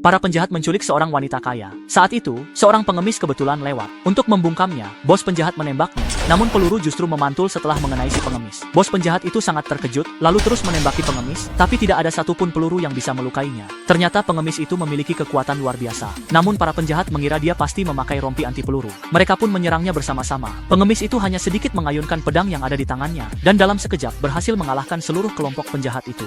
Para penjahat menculik seorang wanita kaya. Saat itu, seorang pengemis kebetulan lewat. Untuk membungkamnya, bos penjahat menembaknya. Namun peluru justru memantul setelah mengenai si pengemis. Bos penjahat itu sangat terkejut, lalu terus menembaki pengemis, tapi tidak ada satupun peluru yang bisa melukainya. Ternyata pengemis itu memiliki kekuatan luar biasa. Namun para penjahat mengira dia pasti memakai rompi anti peluru. Mereka pun menyerangnya bersama-sama. Pengemis itu hanya sedikit mengayunkan pedang yang ada di tangannya, dan dalam sekejap berhasil mengalahkan seluruh kelompok penjahat itu.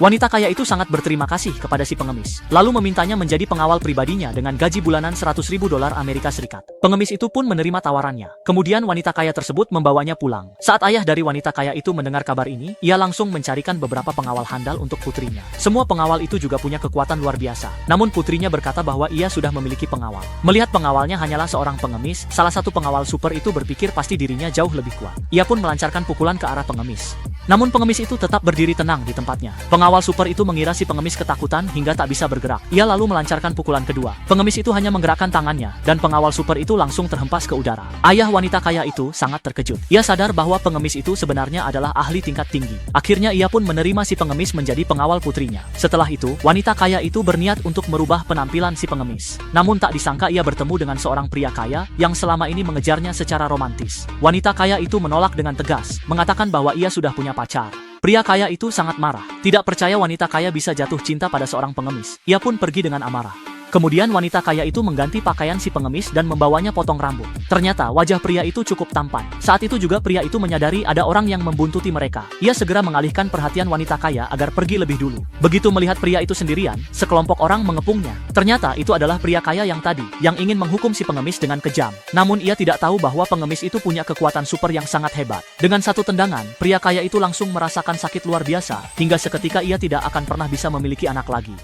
Wanita kaya itu sangat berterima kasih kepada si pengemis, lalu memintanya menjadi pengawal pribadinya dengan gaji bulanan $100.000 Amerika Serikat. Pengemis itu pun menerima tawarannya. Kemudian wanita kaya tersebut membawanya pulang. Saat ayah dari wanita kaya itu mendengar kabar ini, ia langsung mencarikan beberapa pengawal handal untuk putrinya. Semua pengawal itu juga punya kekuatan luar biasa. Namun putrinya berkata bahwa ia sudah memiliki pengawal. Melihat pengawalnya hanyalah seorang pengemis, salah satu pengawal super itu berpikir pasti dirinya jauh lebih kuat. Ia pun melancarkan pukulan ke arah pengemis. Namun pengemis itu tetap berdiri tenang di tempatnya. Pengawal super itu mengira si pengemis ketakutan hingga tak bisa bergerak. Ia lalu melancarkan pukulan kedua. Pengemis itu hanya menggerakkan tangannya, dan pengawal super itu langsung terhempas ke udara. Ayah wanita kaya itu sangat terkejut. Ia sadar bahwa pengemis itu sebenarnya adalah ahli tingkat tinggi. Akhirnya ia pun menerima si pengemis menjadi pengawal putrinya. Setelah itu, wanita kaya itu berniat untuk merubah penampilan si pengemis. Namun tak disangka ia bertemu dengan seorang pria kaya yang selama ini mengejarnya secara romantis. Wanita kaya itu menolak dengan tegas, mengatakan bahwa ia sudah punya pacar. Pria kaya itu sangat marah. Tidak percaya wanita kaya bisa jatuh cinta pada seorang pengemis. Ia pun pergi dengan amarah. Kemudian wanita kaya itu mengganti pakaian si pengemis dan membawanya potong rambut. Ternyata wajah pria itu cukup tampan. Saat itu juga pria itu menyadari ada orang yang membuntuti mereka. Ia segera mengalihkan perhatian wanita kaya agar pergi lebih dulu. Begitu melihat pria itu sendirian, sekelompok orang mengepungnya. Ternyata itu adalah pria kaya yang tadi, yang ingin menghukum si pengemis dengan kejam. Namun ia tidak tahu bahwa pengemis itu punya kekuatan super yang sangat hebat. Dengan satu tendangan, pria kaya itu langsung merasakan sakit luar biasa, hingga seketika ia tidak akan pernah bisa memiliki anak lagi.